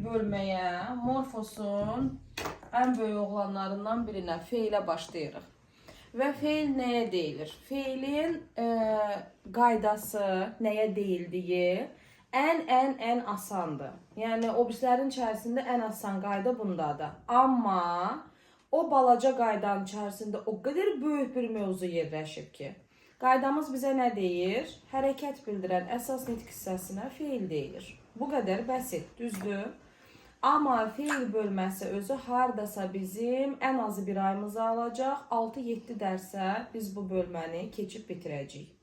bölməyə morfosun ən böyük oğlanlarından birinə feilə başlayırıq. Və feil nəyə deyilir? Feilin qaydası, nəyə deyildiyi ən asandır. Yəni, obrislərin içərisində ən asan qayda bundadır. Amma o balaca qaydanın içərisində o qədər böyük bir mövzu yerləşib ki, qaydamız bizə nə deyir? Hərəkət bildirən əsas nitq hissəsinə feil deyilir. Bu qədər bəsit, düzdür? Amma feil bölməsi özü hardasa bizim ən azı bir ayımızı alacaq. 6-7 dərsə biz bu bölməni keçib bitirəcəyik.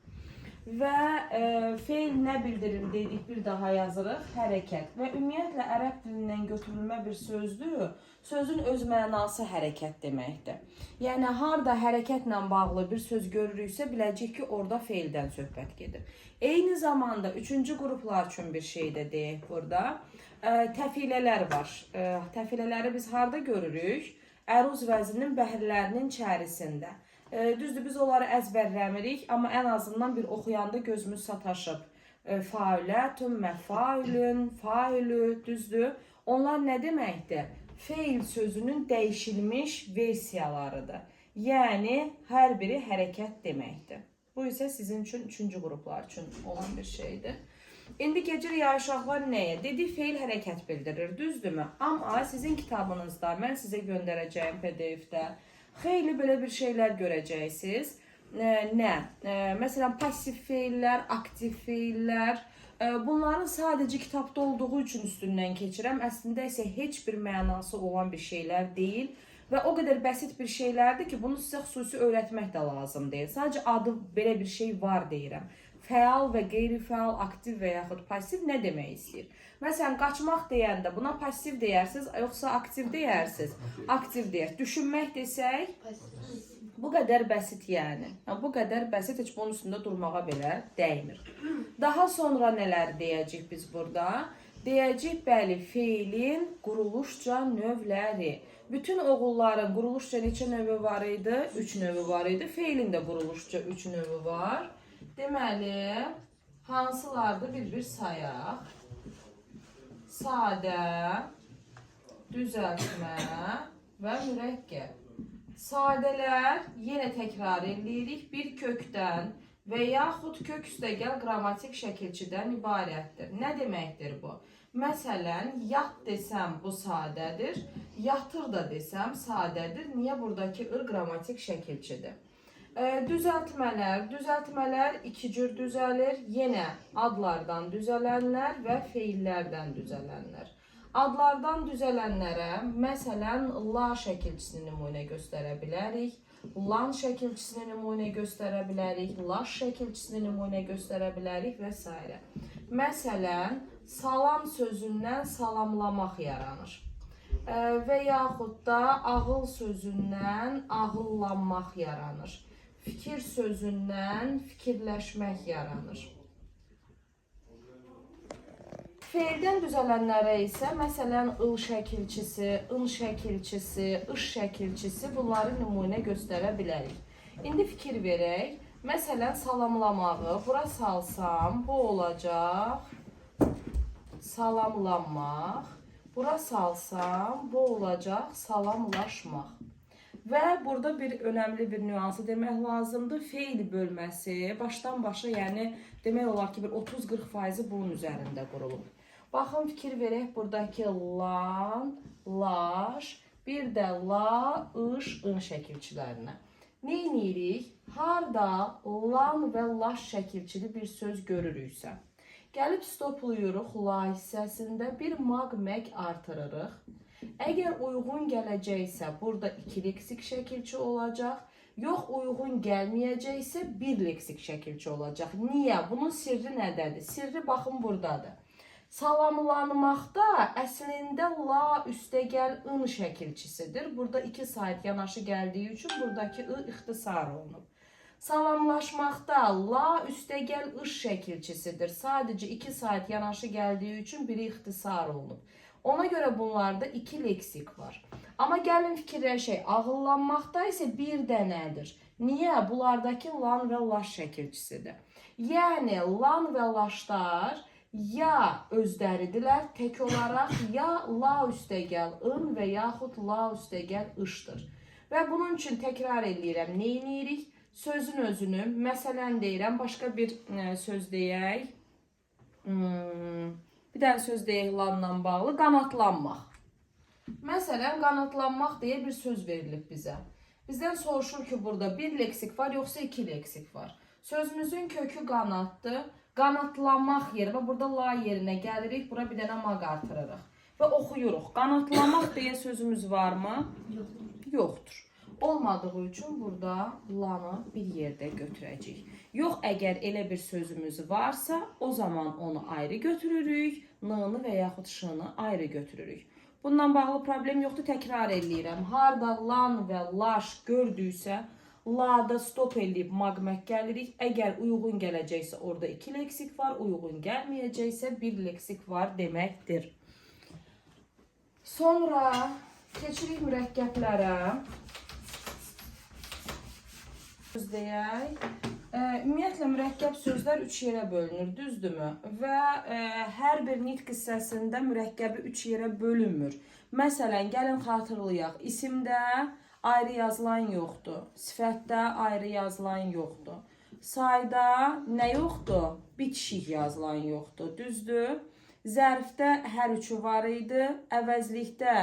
Və feil nə bildirir dedik, bir daha yazırıq, hərəkət. Və ümumiyyətlə, ərəb dilindən götürülmə bir sözdür. Sözün öz mənası hərəkət deməkdir. Yəni, harada hərəkətlə bağlı bir söz görürüksə, biləcək ki, orada feildən söhbət gedir. Eyni zamanda, üçüncü qruplar üçün bir şey də deyək burada. Təfilələr var. Təfilələri biz harada görürük? Əruz vəzninin bəhrlərinin içərisində. Düzdür, biz onları əzbərləmirik, amma ən azından bir oxuyanda gözümüz sataşıb. Faülətün, məfaülün, faülü, düzdür. Onlar nə deməkdir? Feil sözünün dəyişilmiş versiyalarıdır. Yəni, hər biri hərəkət deməkdir. Bu isə sizin üçün üçüncü qruplar üçün olan bir şeydir. İndi gecirik ya uşaqlar nəyə? Dedik, feil hərəkət bildirir, düzdürmü? Amma sizin kitabınızda, mən sizə göndərəcəyim PDF-də xeyli belə bir şeylər görəcəksiniz. Nə? Məsələn, pasif feillər, aktiv feillər. Bunların sadəcə kitabda olduğu üçün üstündən keçirəm. Əslində isə heç bir mənası olan bir şeylər deyil. Və o qədər bəsit bir şeylərdir ki, bunu sizə xüsusi öyrətmək də lazım deyil. Sadəcə adı belə bir şey var deyirəm. Fəal və qeyri-fəal, aktiv və yaxud pasiv nə demək istəyir? Məsələn, qaçmaq deyəndə buna pasiv deyərsiniz, yoxsa aktiv deyərsiniz? Aktiv deyər. Düşünmək desək, bu qədər bəsit yəni. Bu qədər bəsit, heç bunun üstündə durmağa belə dəymir. Daha sonra nələr deyəcək biz burada? Deyəcək, bəli, feilin quruluşca növləri. Bütün oğulların quruluşca neçə növü var idi? 3 növü var idi. Feilin də quruluşca 3 növü var. Deməli, hansılardır bir-bir sayaq? Sadə, düzəltmə və mürəkkəb. Sadələr, yenə təkrar edirik, bir kökdən və yaxud kök üstəgəl qrammatik şəkilçidən ibarətdir. Nə deməkdir bu? Məsələn, yat desəm bu sadədir, yatır da desəm sadədir. Niyə? Buradakı qrammatik şəkilçidir. Düzəltmələr iki cür düzəlir. Yenə adlardan düzələnlər və feillərdən düzələnlər. Adlardan düzələnlərə, məsələn, la şəkilçisini nümunə göstərə bilərik, lan şəkilçisini nümunə göstərə bilərik, laş şəkilçisini nümunə göstərə bilərik və s. Məsələn, salam sözündən salamlamaq yaranır. Və yaxud da ağıl sözündən ağıllanmaq yaranır. Fikir sözündən fikirləşmək yaranır. Feildən düzələnlərə isə, məsələn, ıl şəkilçisi, ın şəkilçisi, ış şəkilçisi bunları nümunə göstərə bilərik. İndi fikir verək. Məsələn, salamlamağı bura salsam, bu olacaq salamlanmaq. Bura salsam, bu olacaq salamlaşmaq. Və burada bir önəmli bir nüansı demək lazımdır. Feil bölməsi başdan başa, yəni demək olar ki, bir 30-40% bunun üzərində qurulub. Baxın, fikir verək buradakı lan, laş, bir də la, ış, ın şəkilçilərinə. Nə edirik? Harada lan və laş şəkilçili bir söz görürüksə, gəlib stopluyuruq la hissəsində bir mag-meg artırırıq. Əgər uyğun gələcəksə, burada 2 leksik şəkilçi olacaq. Yox, uyğun gəlməyəcəksə, 1 leksik şəkilçi olacaq. Niyə? Bunun sirri nədədir? Sirri baxın buradadır. Salamlanmaqda əslində la üstəgəl ın şəkilçisidir. Burada 2 sayt yanaşı gəldiyi üçün buradakı ı ixtisar olunub. Salamlaşmaqda la üstəgəl ış şəkilçisidir. Sadəcə 2 sayt yanaşı gəldiyi üçün biri ixtisar olunub. Ona görə bunlarda 2 leksik var. Amma gəlin fikirləşək, ağıllanmaqda isə bir dənədir. Niyə? Bunlardakı lan və laş şəkilçisidir. Yəni, lan və laşlar ya özləridirlər tək olaraq, ya la üstəgəl ın və yaxud la üstəgəl ışdır. Və bunun üçün təkrar edirəm, nə edirik? Sözün özünü, məsələn deyirəm, başqa bir söz deyək. Bir dənə söz deyək lanla bağlı, qanatlanmaq. Məsələn, qanatlanmaq deyə bir söz verilib bizə. Bizdən soruşur ki, burada bir leksik var, yoxsa iki leksik var. Sözümüzün kökü qanatdır. Qanatlanmaq yerinə, burada la yerinə gəlirik, bura bir dənə maq artırırıq. Və oxuyuruq. Qanatlanmaq deyə sözümüz varmı? Yoxdur. Olmadığı üçün burada lanı bir yerdə götürəcəyik. Yox, əgər elə bir sözümüz varsa, o zaman onu ayrı götürürük, n-nı və yaxud ş-nı ayrı götürürük. Bundan bağlı problem yoxdur, təkrar eləyirəm. Harda lan və laş gördüksə, la'da stop eləyib maqmək gəlirik. Əgər uyğun gələcəksə, orada iki leksik var, uyğun gəlməyəcəksə, bir leksik var deməkdir. Sonra keçirik mürəkkəblərə. Söz deyək. Ümumiyyətlə, mürəkkəb sözlər 3 yerə bölünür, düzdürmü? Və hər bir nitq hissəsində mürəkkəbi 3 yerə bölünmür. Məsələn, gəlin xatırlayaq, isimdə ayrı yazılan yoxdur, sifətdə ayrı yazılan yoxdur. Sayda nə yoxdur? Bitişik yazılan yoxdur, düzdür? Zərfdə hər üçü var idi, əvəzlikdə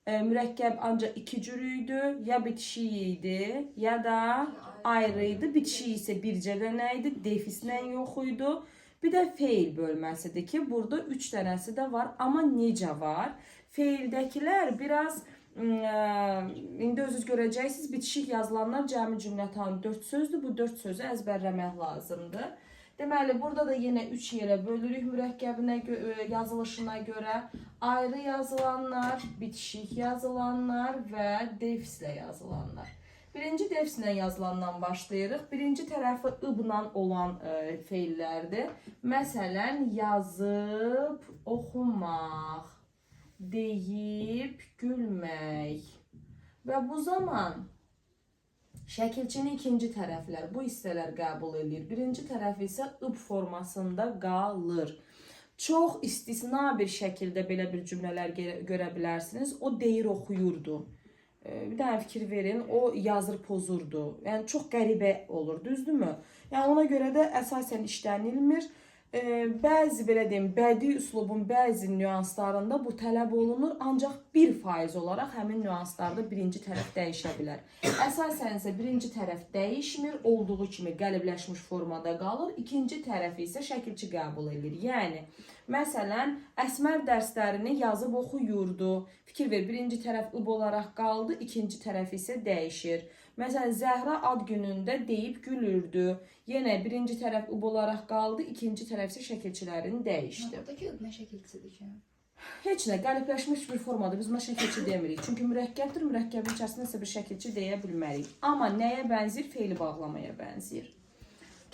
mürəkkəb ancaq 2 cür idi, ya bitişik idi, ya da ayrı idi. Bitişik isə bircə dənə idi, defislə yox idi. Bir də feil bölməsidir ki, burada 3 dənəsi də var, amma necə var? Feildəkilər biraz, indi özünüz görəcəksiniz, bitişik yazılanlar cəmi cümlətanı 4 sözdür, bu 4 sözü əzbərləmək lazımdır. Deməli, burada da yenə 3 yerə bölürük mürəkkəbinə, yazılışına görə. Ayrı yazılanlar, bitişik yazılanlar və defislə yazılanlar. Birinci defislə yazılandan başlayırıq. Birinci tərəfi ıbla olan feillərdir. Məsələn, yazıb oxumaq, deyib gülmək. Və bu zaman şəkilçinin ikinci tərəflər, bu hissələr qəbul edir. Birinci tərəfi isə ıb formasında qalır. Çox istisna bir şəkildə belə bir cümlələr görə bilərsiniz. O deyir, oxuyurdu. Bir dənə fikir verin, o yazır, pozurdu. Yəni, çox qəribə olur, düzdürmü? Yəni, ona görə də əsasən işlənilmir. Bəzi, belə deyim, bədii üslubun bəzi nüanslarında bu tələb olunur, ancaq 1% olaraq həmin nüanslarda birinci tərəf dəyişə bilər. Əsasən isə birinci tərəf dəyişmir, olduğu kimi qəlibləşmiş formada qalır, ikinci tərəfi isə şəkilçi qəbul edir. Yəni, məsələn, Əsmər dərslərini yazıb oxuyurdu. Fikir ver, birinci tərəf ıb olaraq qaldı, ikinci tərəf isə dəyişir. Məsələn, Zəhra ad günündə deyib gülürdü. Yenə birinci tərəf ıb olaraq qaldı, ikinci tərəf isə şəkilçilərini dəyişdi. Buradakı ıb nə şəkilçidir ki? Heç nə, qəlibləşmiş bir formada biz buna şəkilçi demirik. Çünki mürəkkəbdir, mürəkkəbin içərisində isə bir şəkilçi deyə bilmərik. Amma nəyə bənzir? Feili bağlamaya bənzir.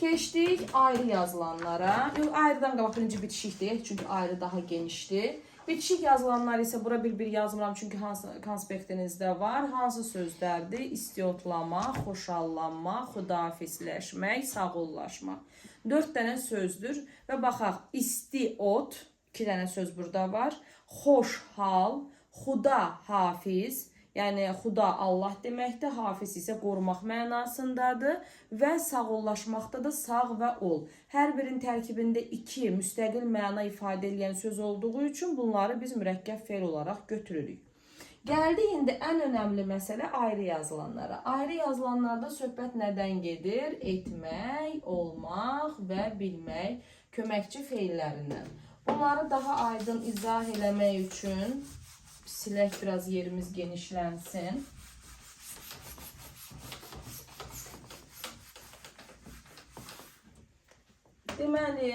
Keçdik ayrı yazılanlara. Yox, ayrıdan qabaq birinci bitişik deyək, çünki ayrı daha genişdir. Bitişik yazılanlar isə bura bir yazmıram, çünki konspektinizdə var. Hansı sözlərdir? İstiyotlamaq, xoşallanmaq, xudafisləşmək, sağollaşmaq. 4 dənə sözdür və baxaq, istiot, 2 dənə söz burada var. Xoş hal, xuda hafiz, yəni xuda Allah deməkdir, hafiz isə qorumaq mənasındadır və sağollaşmaqda da sağ və ol. Hər birinin tərkibində 2 müstəqil məna ifadə edən söz olduğu üçün bunları biz mürəkkəb feil olaraq götürürük. Gəldi indi ən önəmli məsələ ayrı yazılanlara. Ayrı yazılanlarda söhbət nədən gedir? Etmək, olmaq və bilmək köməkçi feillərindən. Bunları daha aydın izah eləmək üçün silək, biraz yerimiz genişlənsin. Deməli,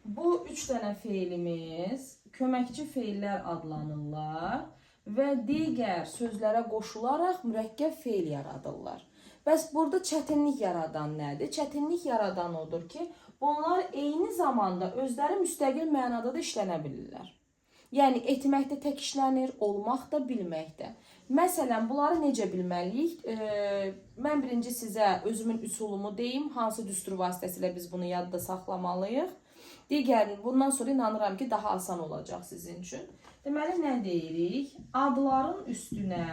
bu 3 dənə feilimiz köməkçi feillər adlanırlar və digər sözlərə qoşularaq mürəkkəb feil yaradırlar. Bəs burada çətinlik yaradan nədir? Çətinlik yaradan odur ki, bunlar eyni zamanda özləri müstəqil mənada da işlənə bilirlər. Yəni, etməkdə tək işlənir, olmaq da bilməkdə. Məsələn, bunları necə bilməliyik? Mən birinci sizə özümün üsulumu deyim, hansı düstur vasitəsilə biz bunu yadda saxlamalıyıq. Digərini bundan sonra inanıram ki, daha asan olacaq sizin üçün. Deməli, nə deyirik? Adların üstünə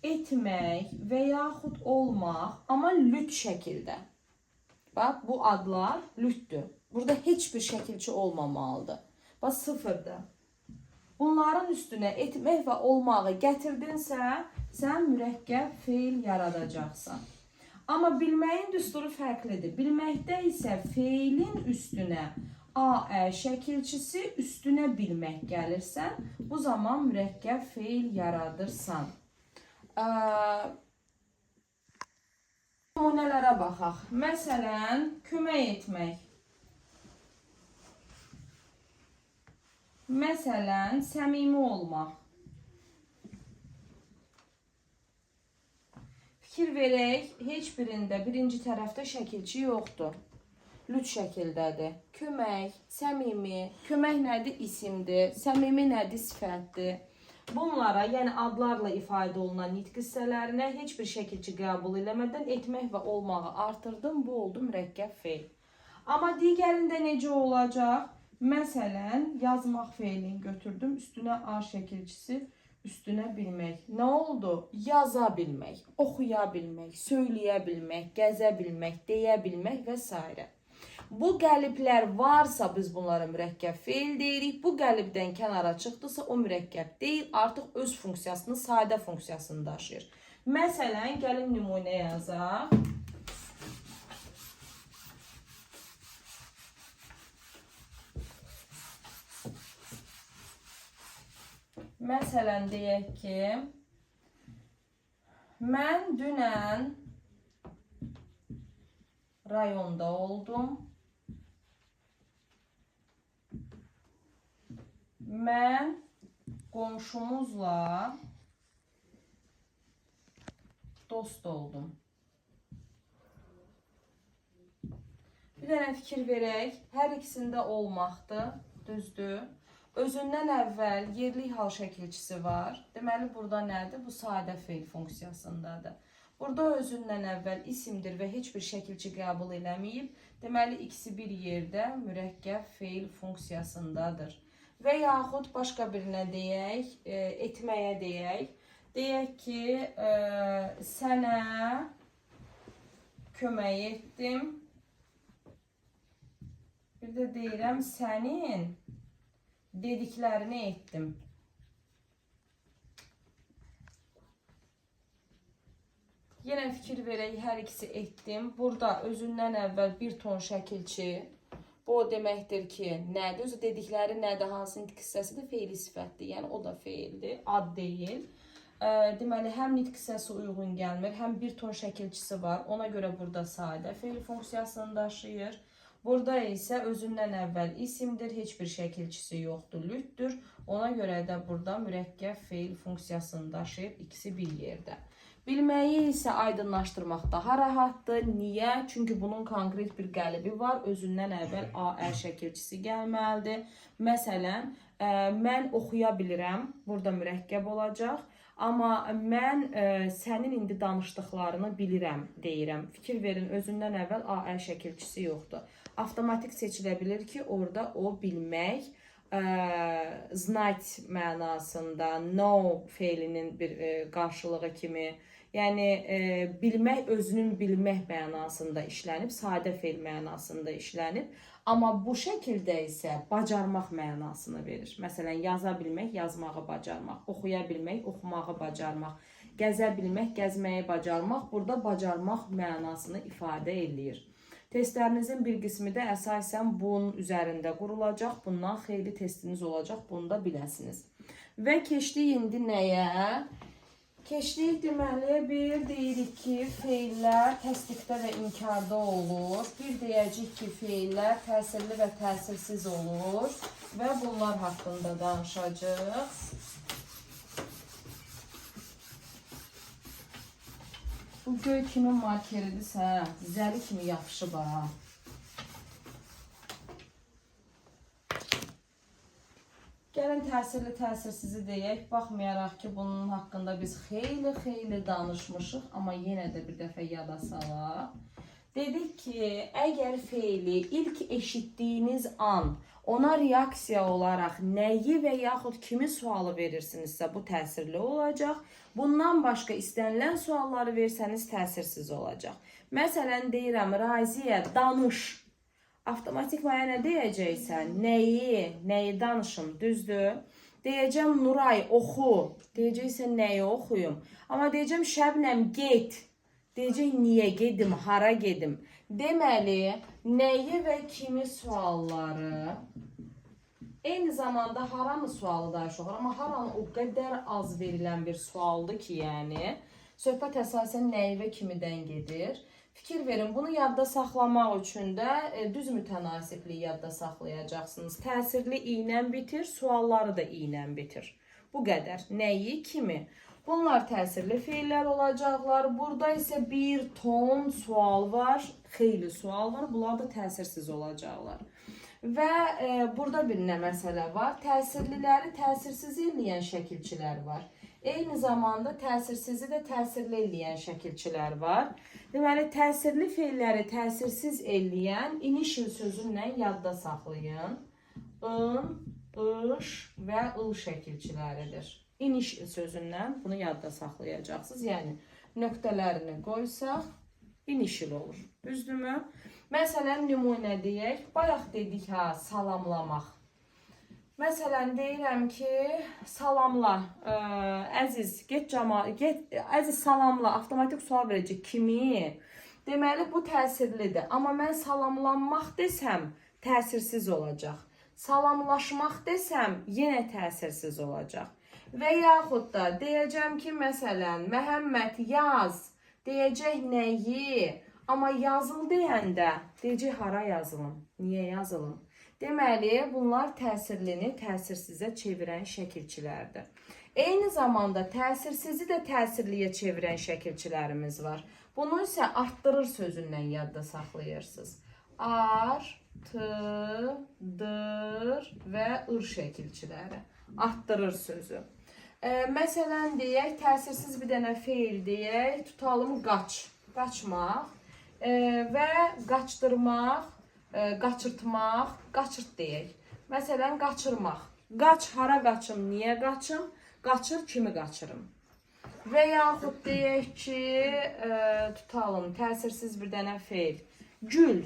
etmək və yaxud olmaq, amma lüt şəkildə. Bax, bu adlar lütdür. Burada heç bir şəkilçi olmamalıdır. Bax, sıfırdır. Bunların üstünə etmək və olmağı gətirdinsə, sən mürəkkəb feil yaradacaqsan. Amma bilməyin düsturu fərqlidir. Bilməkdə isə feilin üstünə Aə şəkilçisi üstünə bilmək gəlirsən, bu zaman mürəkkəb feil yaradırsan. Nümunələrə baxaq. Məsələn, kömək etmək. Məsələn, səmimi olmaq. Fikir verək, heç birində birinci tərəfdə şəkilçi yoxdur. Lüt şəkildədir. Kömək, səmimi, kömək nədir? İsimdir. Səmimi nədir? Sifətdir. Bunlara, yəni adlarla ifadə olunan nitq hissələrinə heç bir şəkilçi qəbul eləmədən etmək və olmağı artırdım. Bu oldu mürəkkəb feil. Amma digərində necə olacaq? Məsələn, yazmaq feilini götürdüm. Üstünə A şəkilçisi, üstünə bilmək. Nə oldu? Yaza bilmək, oxuya bilmək, söyləyə bilmək, gəzə bilmək, deyə bilmək və s. Bu qəliblər varsa biz bunlara mürəkkəb feil deyirik. Bu qəlibdən kənara çıxdısa o mürəkkəb deyil, artıq öz funksiyasını, sadə funksiyasını daşıyır. Məsələn, gəlin nümunə yazaq. Məsələn, deyək ki, mən dünən rayonda oldum. Mən qonşumuzla dost oldum. Bir dənə fikir verək. Hər ikisində olmaqdır, düzdür. Özündən əvvəl yerli hal şəkilçisi var. Deməli, burada nədir? Bu sadə feil funksiyasındadır. Burada özündən əvvəl isimdir və heç bir şəkilçi qəbul eləməyib. Deməli, ikisi bir yerdə mürəkkəb feil funksiyasındadır. Və yaxud başqa birinə deyək, etməyə deyək. Deyək ki, sənə kömək etdim. Bir də deyirəm, sənin dediklərini etdim. Yenə fikir verək, hər ikisi etdim. Burada özündən əvvəl bir ton şəkilçi. Bu o deməkdir ki, nədir? Özü dedikləri nədir? Hansı nitq hissəsidir? Feili sifətdir. Yəni o da feildir, ad deyil. Deməli, həm nitq hissəsi uyğun gəlmir, həm bir ton şəkilçisi var. Ona görə burada sadə feil funksiyasını daşıyır. Burada isə özündən əvvəl isimdir, heç bir şəkilçisi yoxdur, lütdür. Ona görə də burada mürəkkəb feil funksiyasını daşıyır, ikisi bir yerdə. Bilməyi isə aydınlaşdırmaq daha rahatdır. Niyə? Çünki bunun konkret bir qəlibi var. Özündən əvvəl Aə şəkilçisi gəlməlidir. Məsələn, mən oxuya bilirəm. Burada mürəkkəb olacaq. Amma mən sənin indi danışdıqlarını bilirəm, deyirəm. Fikir verin, özündən əvvəl Aə şəkilçisi yoxdur. Avtomatik seçilə bilir ki, orada o bilmək, znать mənasında, know feilinin bir qarşılığı kimi, yəni bilmək özünün bilmək mənasında işlənib, sadə feil mənasında işlənib. Amma bu şəkildə isə bacarmaq mənasını verir. Məsələn, yaza bilmək, yazmağı bacarmaq, oxuya bilmək, oxumağı bacarmaq, gəzə bilmək, gəzməyi bacarmaq, burada bacarmaq mənasını ifadə edir. Testlərinizin bir qismi də əsasən bunun üzərində qurulacaq. Bundan xeyli testiniz olacaq, bunu da biləsiniz. Və keçdik indi nəyə? Keçdik deməli, bir deyirik ki, feillər təsdiqdə və inkarda olur. Bir deyəcək ki, feillər təsirli və təsirsiz olur. Və bunlar haqqında danışacağıq. Bu göy kimin markeridirsə, zəli kimi yapışıb ha. Gəlin təsirli təsirsizi deyək. Baxmayaraq ki, bunun haqqında biz xeyli danışmışıq, amma yenə də bir dəfə yada salaq. Dedik ki, əgər feili ilk eşitdiyiniz an ona reaksiya olaraq nəyi və yaxud kimi sualı verirsinizsə, bu təsirli olacaq. Bundan başqa istənilən sualları versəniz təsirsiz olacaq. Məsələn, deyirəm, Raziyə, danış. Avtomatik mənə nə deyəcəksən? Nəyi danışım, düzdür? Deyəcəm, Nuray, oxu. Deyəcəksən, nəyi oxuyum? Amma deyəcəm, Şəbnəm, get. Deyəcək, niyə gedim, hara gedim? Deməli, nəyi və kimi sualları, eyni zamanda haranı sualı da çox, amma haranı o qədər az verilən bir sualdır ki, yəni, söhbət əsasən nəyi və kimidən gedir. Fikir verin, bunu yadda saxlamaq üçün də düz mütənasibliyi yadda saxlayacaqsınız. Təsirli ilə bitir, sualları da ilə bitir. Bu qədər. Nəyi, kimi? Bunlar təsirli feillər olacaqlar. Burada isə bir ton sual var, xeyli sual var. Bunlar da təsirsiz olacaqlar. Və burada bir nə məsələ var? Təsirliləri təsirsiz eləyən şəkilçilər var. Eyni zamanda təsirsizi də təsirli eləyən şəkilçilər var. Deməli, təsirli feilləri təsirsiz eləyən initial sözünlə yadda saxlayın. In, iş və il şəkilçiləridir. Initial sözündən bunu yadda saxlayacaqsınız. Yəni, nöqtələrini qoysaq, initial olur. Düzdürmü? Məsələn, nümunə deyək. Bayaq dedik, salamlamaq. Məsələn, deyirəm ki, salamla, əziz, əziz salamla, avtomatik sual verəcək, kimi? Deməli, bu təsirlidir. Amma mən salamlanmaq desəm, təsirsiz olacaq. Salamlaşmaq desəm, yenə təsirsiz olacaq. Və yaxud da deyəcəm ki, məsələn, Məhəmməd yaz, deyəcək nəyi, amma yazıl deyəndə, deyəcək hara yazılım, niyə yazılım? Deməli, bunlar təsirlini təsirsizə çevirən şəkilçilərdir. Eyni zamanda təsirsizi də təsirliyə çevirən şəkilçilərimiz var. Bunu isə artdırır sözündən yadda saxlayırsınız. Artdır və ır şəkilçiləri. Artdırır sözü. Məsələn, deyək, təsirsiz bir dənə feil deyək, tutalım qaç, qaçmaq və qaçdırmaq, qaçırtmaq, qaçırt deyək. Məsələn, qaçırmaq. Qaç, hara qaçım, niyə qaçım, qaçır, kimi qaçırım. Və yaxud deyək ki, tutalım, təsirsiz bir dənə feil. Gül,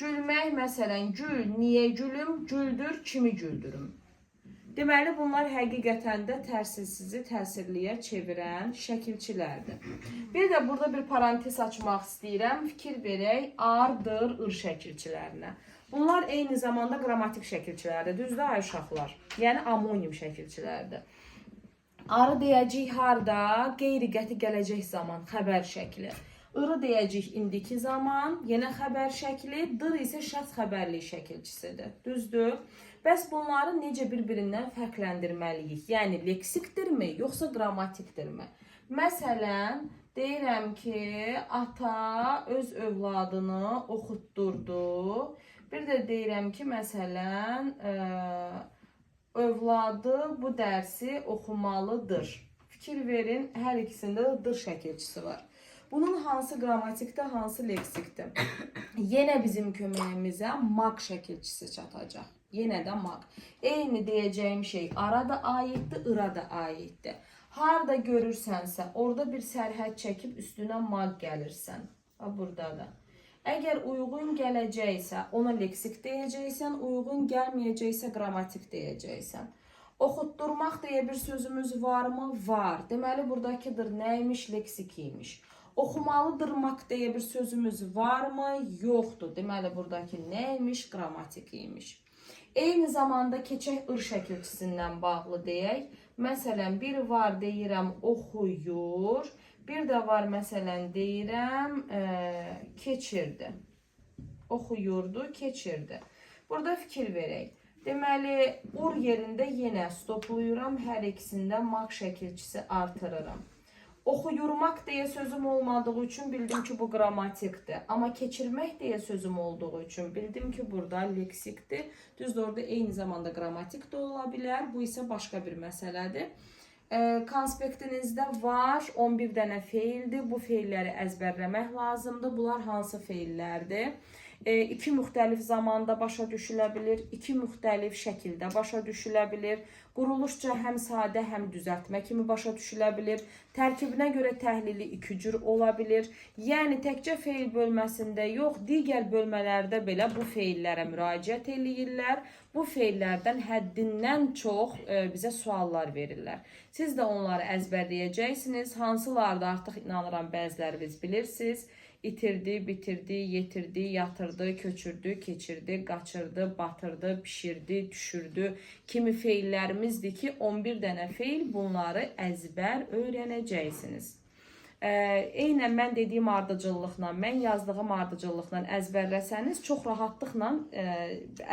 gülmək, məsələn, gül, niyə gülüm, güldür, kimi güldürüm. Deməli, bunlar həqiqətən də təsirsizi təsirliyə çevirən şəkilçilərdir. Bir də burada bir parantez açmaq istəyirəm. Fikir verək, ardır, ır şəkilçilərinə. Bunlar eyni zamanda qrammatik şəkilçilərdir. Düzdür, ay uşaqlar? Yəni, amonim şəkilçilərdir. Arı deyəcək harda, qeyri-qəti gələcək zaman, xəbər şəkli. Irı deyəcək indiki zaman, yenə xəbər şəkli. Dır isə şəxs xəbərlik şəkilçisidir. Düzdür? Bəs bunları necə bir-birindən fərqləndirməliyik? Yəni, leksikdirmi, yoxsa qrammatikdirmi? Məsələn, deyirəm ki, ata öz övladını oxutdurdu. Bir də deyirəm ki, məsələn, övladı bu dərsi oxumalıdır. Fikir verin, hər ikisində dır şəkilçisi var. Bunun hansı qrammatikdə, hansı leksikdir? Yenə bizim köməyimizə maq şəkilçisi çatacaq. Yenə də maq. Eyni deyəcəyim şey ara da aiddir, ıra da aiddir. Harada görürsənsə, orada bir sərhəd çəkib üstünə maq gəlirsən. Burada da. Əgər uyğun gələcəksə, ona leksik deyəcəksən, uyğun gəlməyəcəksə, qrammatik deyəcəksən. Oxutdurmaq deyə bir sözümüz varmı? Var. Deməli, buradakıdır nəymiş? Leksik imiş. Oxumalıdırmaq deyə bir sözümüz varmı? Yoxdur. Deməli, buradakı nəymiş? Qrammatik imiş. Eyni zamanda keçək ır şəkilçisindən bağlı deyək. Məsələn, bir var deyirəm oxuyur. Bir də var məsələn deyirəm keçirdi. Oxuyurdu, keçirdi. Burada fikir verək. Deməli, ur yerində yenə stopluyuram. Hər ikisində maq şəkilçisi artırıram. Oxuyurmaq deyə sözüm olmadığı üçün bildim ki, bu qrammatikdir. Amma keçirmək deyə sözüm olduğu üçün bildim ki, burada leksikdir. Düzdür, orada eyni zamanda qrammatik də ola bilər. Bu isə başqa bir məsələdir. Konspektinizdə var 11 dənə feildir. Bu feilləri əzbərləmək lazımdır. Bunlar hansı feillərdir? İki müxtəlif zamanda başa düşülə bilir, iki müxtəlif şəkildə başa düşülə bilir. Quruluşca həm sadə, həm düzəltmə kimi başa düşülə bilir. Tərkibinə görə təhlili iki cür ola bilir. Yəni təkcə feil bölməsində yox, digər bölmələrdə belə bu feillərə müraciət eləyirlər. Bu feillərdən həddindən çox bizə suallar verirlər. Siz də onları əzbərləyəcəksiniz. Hansılarda artıq inanıram bəziləriniz bilirsiniz. İtirdi, bitirdi, yetirdi, yatırdı, köçürdü, keçirdi, qaçırdı, batırdı, pişirdi, düşürdü kimi feillərimizdir ki, 11 dənə feil, bunları əzbər öyrənəcəksiniz. Eynən mən dediyim ardıcıllıqla, mən yazdığım ardıcıllıqla əzbərləsəniz çox rahatlıqla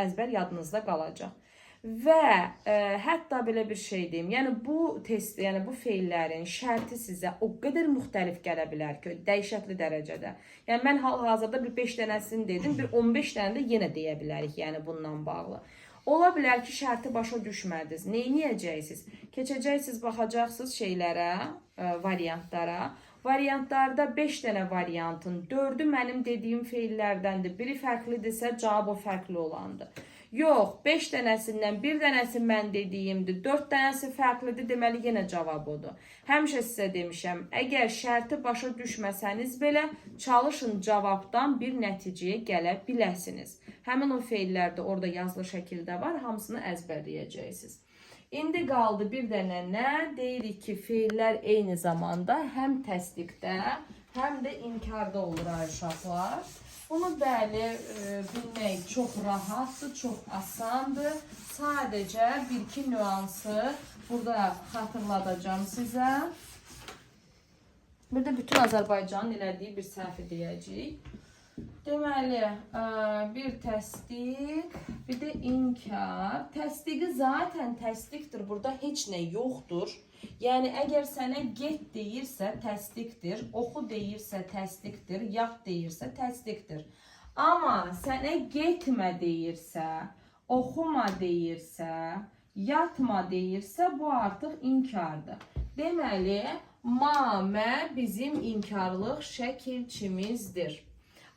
əzbər yadınızda qalacaq. Və hətta belə bir şey deyim, yəni bu test, yəni bu feillərin şərti sizə o qədər müxtəlif gələ bilər ki, dəhşətli dərəcədə. Yəni mən hal-hazırda bir 5 dənəsini dedim, bir 15 dənə də yenə deyə bilərik, yəni bununla bağlı. Ola bilər ki, şərti başa düşmədiniz. Neyniyəcəksiniz? Keçəcəksiniz, baxacaqsınız şeylərə, variantlara. Variantlarda 5 dənə variantın 4'ü mənim dediyim feillərdəndir. Biri fərqlidirsə, cavab o fərqli olandır. Yox, 5 dənəsindən bir dənəsi mən dediyimdir, 4 dənəsi fərqlidir, deməli yenə cavab odur. Həmişə sizə demişəm, əgər şərti başa düşməsəniz belə, çalışın cavabdan bir nəticəyə gələ biləsiniz. Həmin o feillər də orada yazılı şəkildə var, hamısını əzbərləyəcəksiniz. İndi qaldı bir dənə nə? Deyirik ki, feillər eyni zamanda həm təsdiqdə, həm də inkarda olur uşaqlar. Bunu bəli bilmək çox rahatdır, çox asandır. Sadəcə bir-iki nüansı burada xatırladacağım sizə. Burada bütün Azərbaycanın elədiyi bir səhvi deyəcəyik. Deməli, bir təsdiq, bir də inkar. Təsdiqi zaten təsdiqdir, burada heç nə yoxdur. Yəni, əgər sənə get deyirsə, təsdiqdir, oxu deyirsə, təsdiqdir, yat deyirsə, təsdiqdir. Amma sənə getmə deyirsə, oxuma deyirsə, yatma deyirsə, bu artıq inkardır. Deməli, mə bizim inkarlıq şəkilçimizdir.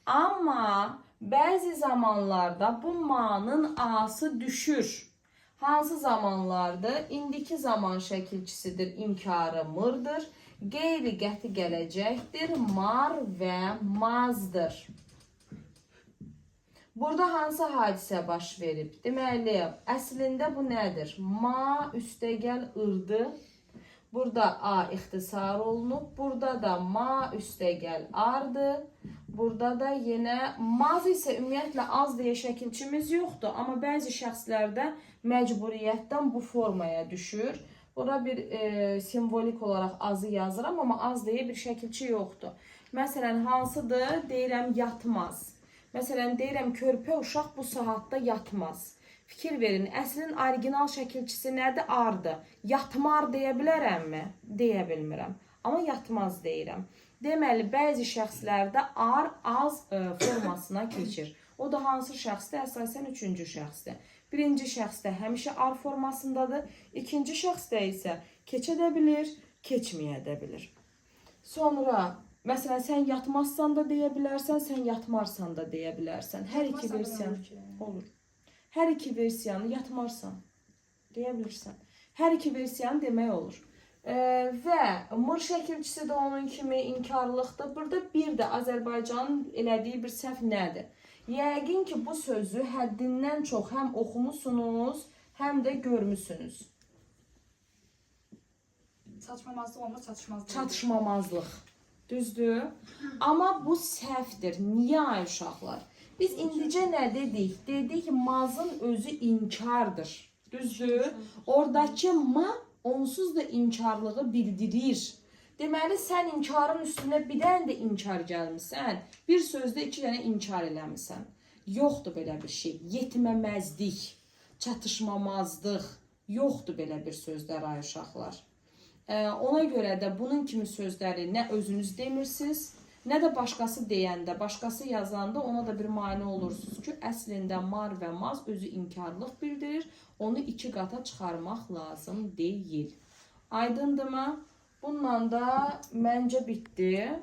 Amma bəzi zamanlarda bu ma'nın a'sı düşür. Hansı zamanlarda? İndiki zaman şəkilçisidir, inkarı mırdır. Qeyri qəti gələcəkdir, mar və mazdır. Burada hansı hadisə baş verib? Deməli, əslində bu nədir? Ma üstəgəl ırdı. Burada a ixtisar olunub. Burada da ma üstəgəl ardı. Burada da yenə maz isə ümumiyyətlə az deyə şəkilçimiz yoxdur. Amma bəzi şəxslərdə məcburiyyətdən bu formaya düşür. Bura bir simvolik olaraq azı yazıram, amma az deyə bir şəkilçi yoxdur. Məsələn, hansıdır? Deyirəm yatmaz. Məsələn, deyirəm körpə uşaq bu saatda yatmaz. Fikir verin, əslin orijinal şəkilçisi nədir? Ardı. Yatmar deyə bilərəmmi? Deyə bilmirəm. Amma yatmaz deyirəm. Deməli, bəzi şəxslərdə ar, az formasına keçir. O da hansı şəxsdə? Əsasən üçüncü şəxsdə. Birinci şəxsdə həmişə ar formasındadır. İkinci şəxsdə isə keçə də bilir, keçməyə də bilir. Sonra, məsələn, sən yatmazsan da deyə bilərsən, sən yatmarsan da deyə bilərsən. Hər iki versiyan olur. Hər iki versiyanı yatmarsan deyə bilirsən. Hər iki versiyanı demək olur. Və mır şəkilçisi də onun kimi inkarlıqdır. Burada bir də Azərbaycanın elədiyi bir səhv nədir? Yəqin ki, bu sözü həddindən çox həm oxumusunuz, həm də görmüsünüz. Çatışmamazlıq olmaz, çatışmazlıq. Çatışmamazlıq. Düzdür? Amma bu səhvdir. Niyə ay uşaqlar? Biz indicə nə dedik? Dedik mazın özü inkardır. Düzdür? Oradakı ma onsuz da inkarlığı bildirir. Deməli, sən inkarın üstünə bir dənə də inkar gəlmişsən, bir sözdə 2 dənə inkar eləmişsən. Yoxdur belə bir şey. Yetməməzlik, çatışmamazlıq, yoxdur belə bir sözlər ay uşaqlar. Ona görə də bunun kimi sözləri nə özünüz demirsiniz, nə də başqası deyəndə, başqası yazanda ona da bir mane olursunuz ki, əslində mar və maz özü inkarlıq bildirir, onu 2 qata çıxarmaq lazım deyil. Aydındırmı? Bununla da məncə bitdi.